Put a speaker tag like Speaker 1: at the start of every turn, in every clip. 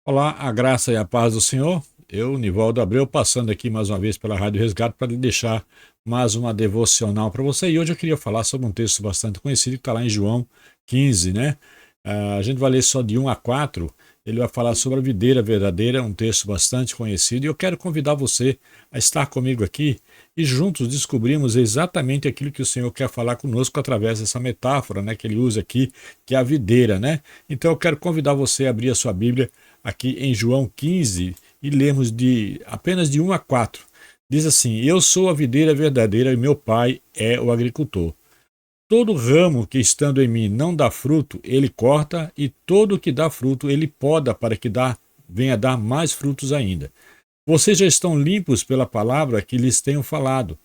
Speaker 1: Olá, a graça e a paz do Senhor. Eu, Nivaldo Abreu, passando aqui mais uma vez pela Rádio Resgate para deixar mais uma devocional para você. E hoje eu queria falar sobre um texto bastante conhecido que está lá em João 15, né? A gente vai ler só de 1 a 4. Ele vai falar sobre a videira verdadeira, um texto bastante conhecido. E eu quero convidar você a estar comigo aqui e juntos descobrimos exatamente aquilo que o Senhor quer falar conosco através dessa metáfora, né, que ele usa aqui, que é a videira, né? Então eu quero convidar você a abrir a sua Bíblia aqui em João 15 e lemos apenas de 1 a 4. Diz assim: Eu sou a videira verdadeira e meu pai é o agricultor. Todo ramo que estando em mim não dá fruto, ele corta, e todo que dá fruto, ele poda para que venha dar mais frutos ainda. Vocês já estão limpos pela palavra que lhes tenho falado.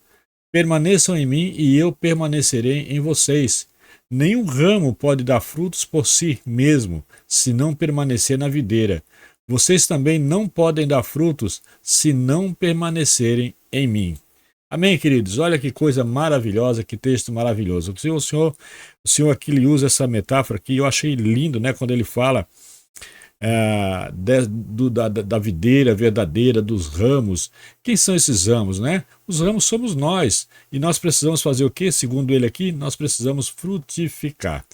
Speaker 1: Permaneçam em mim e eu permanecerei em vocês. Nenhum ramo pode dar frutos por si mesmo, se não permanecer na videira. Vocês também não podem dar frutos se não permanecerem em mim. Amém, queridos? Olha que coisa maravilhosa, que texto maravilhoso. O Senhor aqui ele usa essa metáfora que eu achei lindo, né? Quando ele fala da videira verdadeira, dos ramos. Quem são esses ramos, né? Os ramos somos nós. E nós precisamos fazer o quê? Segundo ele aqui, nós precisamos frutificar.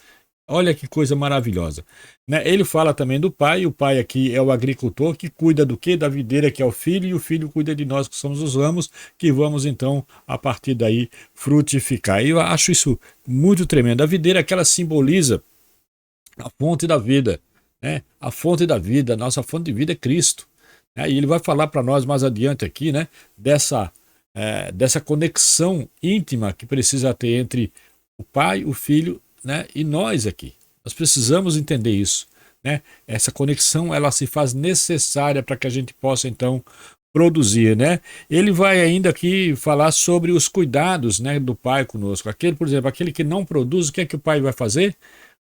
Speaker 1: Olha que coisa maravilhosa. Né? Ele fala também do pai, e o pai aqui é o agricultor que cuida do quê? Da videira, que é o filho, e o filho cuida de nós, que somos os ramos, que vamos então, a partir daí, frutificar. E eu acho isso muito tremendo. A videira, que ela simboliza a fonte da vida, né? A fonte da vida, a nossa fonte de vida é Cristo. Né? E ele vai falar para nós mais adiante aqui, né? Dessa conexão íntima que precisa ter entre o Pai, o Filho, né? E nós aqui. Nós precisamos entender isso. Né? Essa conexão ela se faz necessária para que a gente possa então produzir, né? Ele vai ainda aqui falar sobre os cuidados, né, do pai conosco. Aquele, por exemplo, aquele que não produz, o que é que o pai vai fazer?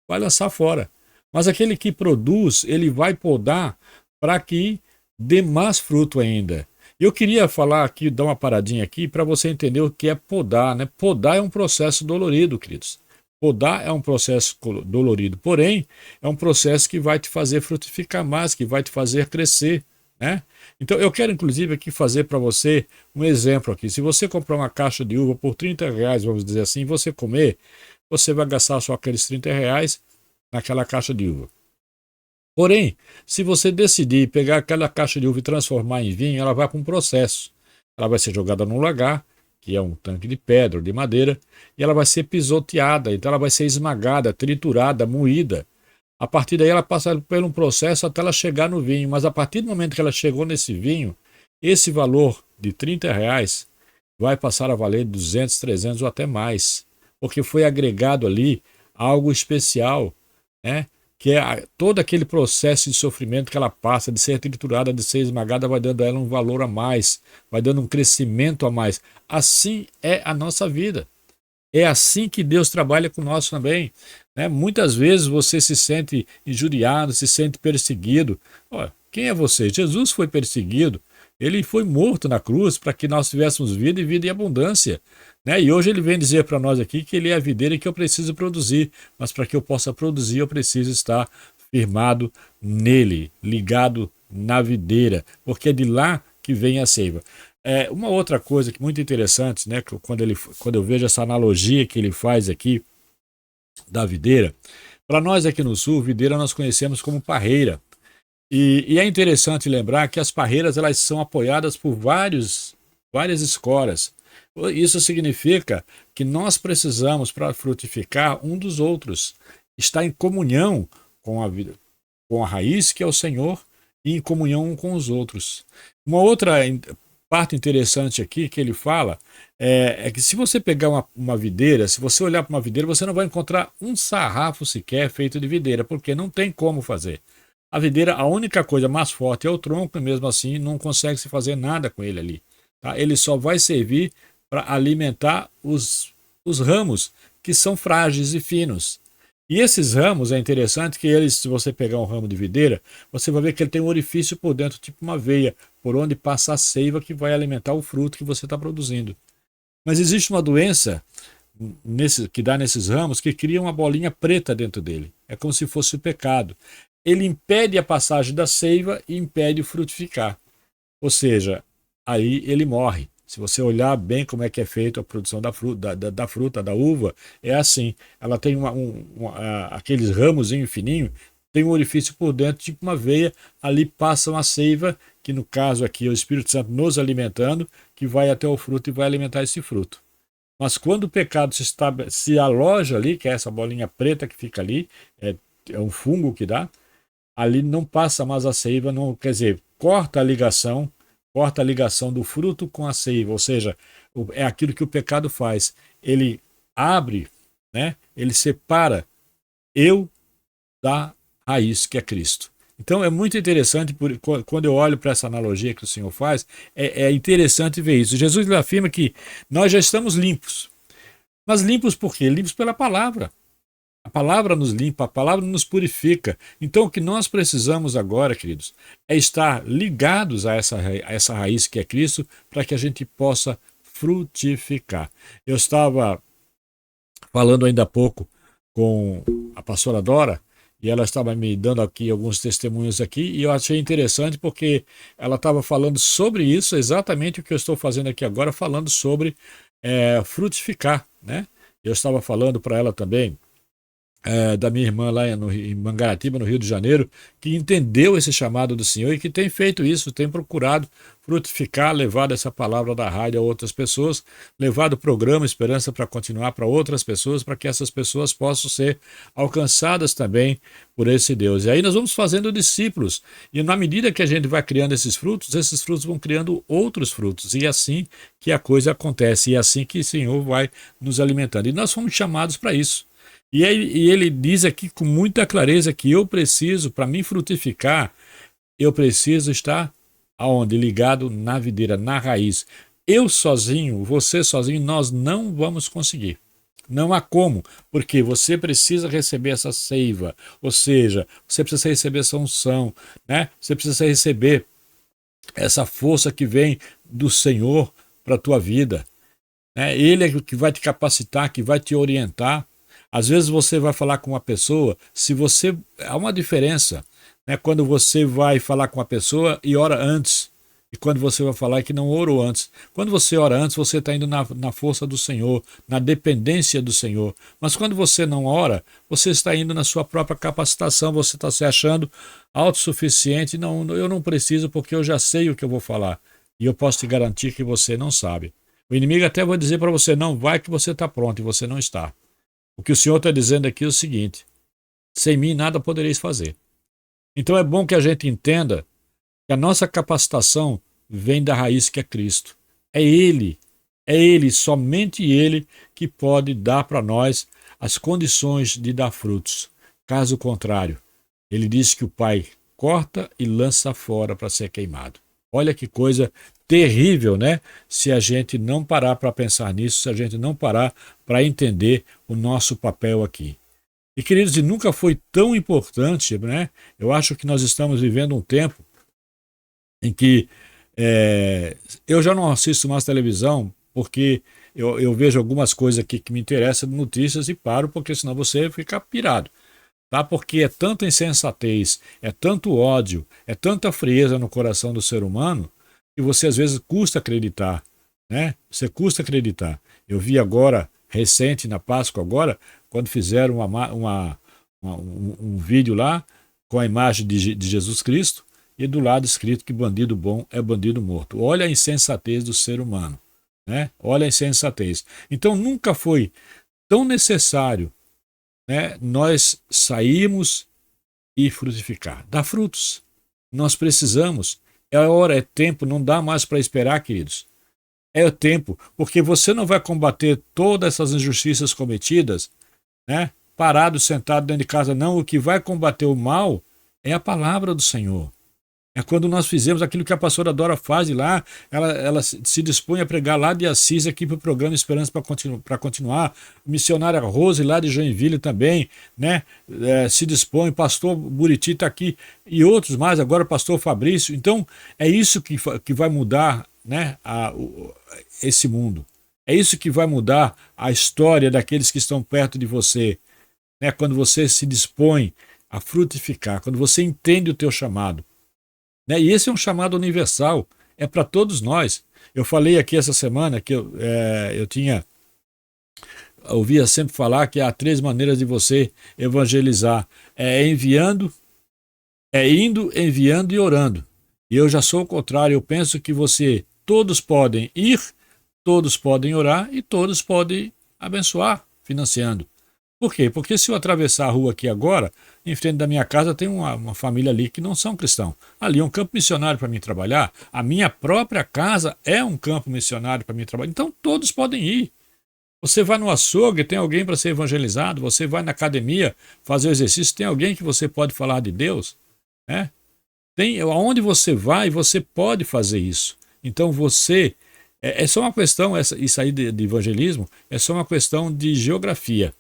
Speaker 1: Vai lançar fora. Mas aquele que produz, ele vai podar para que dê mais fruto ainda. Eu queria falar aqui, dar uma paradinha aqui para você entender o que é podar, né? Podar é um processo dolorido, queridos. Podar é um processo dolorido, porém, é um processo que vai te fazer frutificar mais, que vai te fazer crescer, né? Então, eu quero, inclusive, aqui fazer para você um exemplo aqui. Se você comprar uma caixa de uva por R$ 30, vamos dizer assim, e você comer, você vai gastar só aqueles R$ 30 naquela caixa de uva. Porém, se você decidir pegar aquela caixa de uva e transformar em vinho, ela vai para um processo. Ela vai ser jogada num lagar, que é um tanque de pedra ou de madeira, e ela vai ser pisoteada, então ela vai ser esmagada, triturada, moída. A partir daí ela passa por um processo até ela chegar no vinho, mas a partir do momento que ela chegou nesse vinho, esse valor de R$ 30 vai passar a valer 200, 300 ou até mais, porque foi agregado ali algo especial, né? Que é todo aquele processo de sofrimento que ela passa, de ser triturada, de ser esmagada, vai dando a ela um valor a mais, vai dando um crescimento a mais. Assim é a nossa vida. É assim que Deus trabalha com nós também. Né? Muitas vezes você se sente injuriado, se sente perseguido. Olha, quem é você? Jesus foi perseguido. Ele foi morto na cruz para que nós tivéssemos vida e vida em abundância. Né? E hoje ele vem dizer para nós aqui que ele é a videira e que eu preciso produzir. Mas para que eu possa produzir, eu preciso estar firmado nele, ligado na videira, porque é de lá que vem a seiva. Uma outra coisa que muito interessante, né, quando eu vejo essa analogia que ele faz aqui da videira, para nós aqui no sul, videira nós conhecemos como parreira. E é interessante lembrar que as parreiras elas são apoiadas por várias escoras. Isso significa que nós precisamos, para frutificar, um dos outros. Estar em comunhão com a vida, com a raiz, que é o Senhor, e em comunhão um com os outros. Uma outra parte interessante aqui que ele fala é que se você pegar uma videira, se você olhar para uma videira, você não vai encontrar um sarrafo sequer feito de videira, porque não tem como fazer. A videira, a única coisa mais forte é o tronco, e mesmo assim não consegue se fazer nada com ele ali. Tá? Ele só vai servir para alimentar os ramos, que são frágeis e finos. E esses ramos, é interessante que eles, se você pegar um ramo de videira, você vai ver que ele tem um orifício por dentro, tipo uma veia, por onde passa a seiva que vai alimentar o fruto que você está produzindo. Mas existe uma doença que dá nesses ramos que cria uma bolinha preta dentro dele. É como se fosse o pecado. ele impede a passagem da seiva e impede o frutificar. Ou seja, aí ele morre. Se você olhar bem como é que é feito a produção da fruta, da uva, é assim. Ela tem aqueles ramozinhos fininhos, tem um orifício por dentro, tipo uma veia, ali passa uma seiva, que no caso aqui é o Espírito Santo nos alimentando, que vai até o fruto e vai alimentar esse fruto. Mas quando o pecado se aloja ali, que é essa bolinha preta que fica ali, é um fungo que dá, ali não passa mais a seiva, não, quer dizer, corta a ligação do fruto com a seiva, ou seja, é aquilo que o pecado faz. Ele abre, né? Ele separa eu da raiz, que é Cristo. Então é muito interessante, quando eu olho para essa analogia que o Senhor faz, é interessante ver isso. Jesus afirma que nós já estamos limpos. Mas limpos por quê? Limpos pela palavra. A palavra nos limpa, a palavra nos purifica. Então, o que nós precisamos agora, queridos, é estar ligados a essa raiz que é Cristo, para que a gente possa frutificar. Eu estava falando ainda há pouco com a pastora Dora, e ela estava me dando aqui alguns testemunhos aqui, e eu achei interessante porque ela estava falando sobre isso, exatamente o que eu estou fazendo aqui agora, falando sobre frutificar, né? Eu estava falando para ela também da minha irmã lá em Mangaratiba, no Rio de Janeiro, que entendeu esse chamado do Senhor e que tem feito isso, tem procurado frutificar, levado essa palavra da rádio a outras pessoas, levado o programa Esperança para continuar para outras pessoas, para que essas pessoas possam ser alcançadas também por esse Deus. E aí nós vamos fazendo discípulos, e na medida que a gente vai criando esses frutos vão criando outros frutos, e é assim que a coisa acontece, e é assim que o Senhor vai nos alimentando. E nós fomos chamados para isso. E ele diz aqui com muita clareza que eu preciso, para mim frutificar, eu preciso estar aonde? Ligado na videira, na raiz. Eu sozinho, você sozinho, nós não vamos conseguir. Não há como, porque você precisa receber essa seiva, ou seja, você precisa receber essa unção, né? Você precisa receber essa força que vem do Senhor para a tua vida. Né? Ele é o que vai te capacitar, que vai te orientar. Às vezes você vai falar com uma pessoa, se você. Há uma diferença, né? Quando você vai falar com uma pessoa e ora antes, e quando você vai falar que não orou antes. Quando você ora antes, você está indo na força do Senhor, na dependência do Senhor. Mas quando você não ora, você está indo na sua própria capacitação, você está se achando autossuficiente. Não, eu não preciso porque eu já sei o que eu vou falar. E eu posso te garantir que você não sabe. O inimigo até vai dizer para você, não vai que você está pronto, e você não está. O que o Senhor está dizendo aqui é o seguinte: sem mim nada podereis fazer. Então é bom que a gente entenda que a nossa capacitação vem da raiz que é Cristo. É Ele, somente Ele, que pode dar para nós as condições de dar frutos. Caso contrário, Ele diz que o Pai corta e lança fora para ser queimado. Olha que coisa terrível, né? Se a gente não parar para pensar nisso, se a gente não parar para entender o nosso papel aqui. E, queridos, nunca foi tão importante, né? Eu acho que nós estamos vivendo um tempo em que eu já não assisto mais televisão, porque eu vejo algumas coisas aqui que me interessam, notícias, e paro, porque senão você fica pirado. Tá? Porque é tanta insensatez, é tanto ódio, é tanta frieza no coração do ser humano, que você às vezes custa acreditar, né? Você custa acreditar. Eu vi agora, recente, na Páscoa agora, quando fizeram um vídeo lá com a imagem de Jesus Cristo e do lado escrito que bandido bom é bandido morto. Olha a insensatez do ser humano, né? Olha a insensatez. Então nunca foi tão necessário, né, nós sairmos e frutificar, dar frutos. Nós precisamos. É hora, é tempo, não dá mais para esperar, queridos. É o tempo, porque você não vai combater todas essas injustiças cometidas, né, parado, sentado dentro de casa, não. O que vai combater o mal é a palavra do Senhor. É quando nós fizemos aquilo que a pastora Dora faz lá, ela se dispõe a pregar lá de Assis aqui para o programa Esperança para continuar. Missionária Rose lá de Joinville também, né? Se dispõe, pastor Buriti está aqui e outros mais, agora o pastor Fabrício. Então é isso que vai mudar, né, esse mundo. É isso que vai mudar a história daqueles que estão perto de você. Né? Quando você se dispõe a frutificar, quando você entende o teu chamado, né? E esse é um chamado universal, é para todos nós. Eu falei aqui essa semana que eu ouvia sempre falar que há 3 maneiras de você evangelizar: é enviando, é indo, enviando e orando. E eu já sou o contrário, eu penso que todos podem ir, todos podem orar e todos podem abençoar financiando. Por quê? Porque se eu atravessar a rua aqui agora, em frente da minha casa tem uma família ali que não são cristãos. Ali é um campo missionário para mim trabalhar. A minha própria casa é um campo missionário para mim trabalhar. Então todos podem ir. Você vai no açougue, tem alguém para ser evangelizado. Você vai na academia fazer o exercício, tem alguém que você pode falar de Deus, né? Aonde você vai, você pode fazer isso. Então é só uma questão, isso aí de evangelismo, é só uma questão de geografia.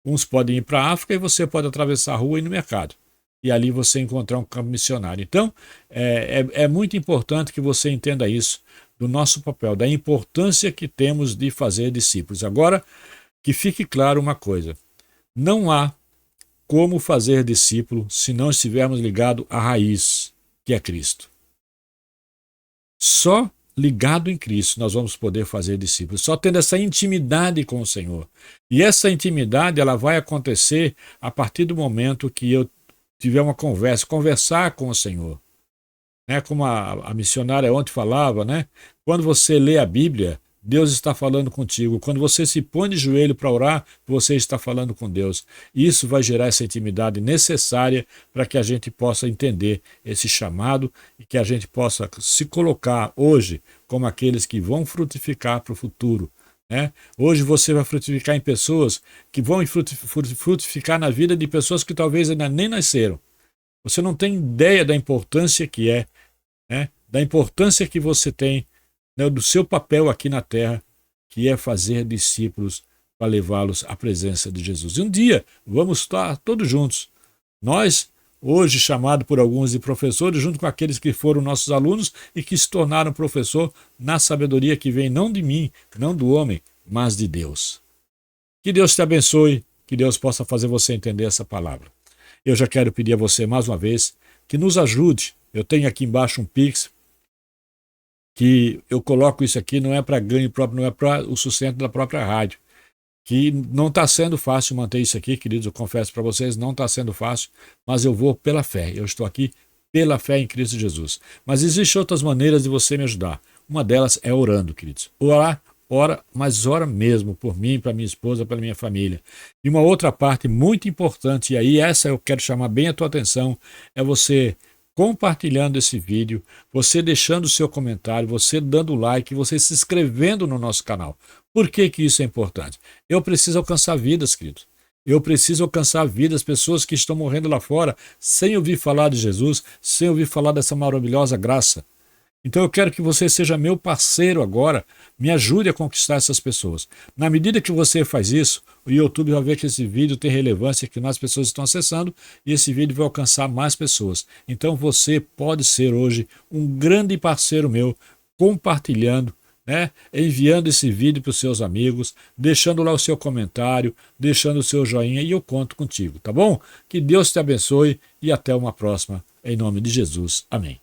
Speaker 1: Uns podem ir para a África e você pode atravessar a rua e ir no mercado. E ali você encontrar um campo missionário. Então, é muito importante que você entenda isso, do nosso papel, da importância que temos de fazer discípulos. Agora, que fique claro uma coisa: não há como fazer discípulo se não estivermos ligados à raiz, que é Cristo. Só ligado em Cristo nós vamos poder fazer discípulos, só tendo essa intimidade com o Senhor. E essa intimidade ela vai acontecer a partir do momento que eu tiver uma conversar com o Senhor. Né? Como a missionária ontem falava, né? Quando você lê a Bíblia, Deus está falando contigo. Quando você se põe de joelho para orar, você está falando com Deus. Isso vai gerar essa intimidade necessária para que a gente possa entender esse chamado e que a gente possa se colocar hoje como aqueles que vão frutificar para o futuro. Né? Hoje você vai frutificar em pessoas que vão frutificar na vida de pessoas que talvez ainda nem nasceram. Você não tem ideia da importância que é, né? Da importância que você tem, né, do seu papel aqui na terra, que é fazer discípulos para levá-los à presença de Jesus. E um dia vamos estar todos juntos. Nós, hoje chamados por alguns de professores, junto com aqueles que foram nossos alunos e que se tornaram professor na sabedoria que vem não de mim, não do homem, mas de Deus. Que Deus te abençoe, que Deus possa fazer você entender essa palavra. Eu já quero pedir a você mais uma vez que nos ajude. Eu tenho aqui embaixo um Pix, que eu coloco isso aqui, não é para ganho próprio, não é para o sustento da própria rádio. Que não está sendo fácil manter isso aqui, queridos, eu confesso para vocês, não está sendo fácil, mas eu vou pela fé. Eu estou aqui pela fé em Cristo Jesus. Mas existem outras maneiras de você me ajudar. Uma delas é orando, queridos. Ora, mas ora mesmo por mim, para minha esposa, pela minha família. E uma outra parte muito importante, e aí essa eu quero chamar bem a tua atenção, é você compartilhando esse vídeo, você deixando o seu comentário, você dando like, você se inscrevendo no nosso canal. Por que que isso é importante? Eu preciso alcançar vidas, queridos. Eu preciso alcançar vidas, pessoas que estão morrendo lá fora, sem ouvir falar de Jesus, sem ouvir falar dessa maravilhosa graça. Então eu quero que você seja meu parceiro agora, me ajude a conquistar essas pessoas. Na medida que você faz isso, o YouTube vai ver que esse vídeo tem relevância, que mais pessoas estão acessando e esse vídeo vai alcançar mais pessoas. Então você pode ser hoje um grande parceiro meu, compartilhando, né? Enviando esse vídeo para os seus amigos, deixando lá o seu comentário, deixando o seu joinha e eu conto contigo, tá bom? Que Deus te abençoe e até uma próxima, em nome de Jesus. Amém.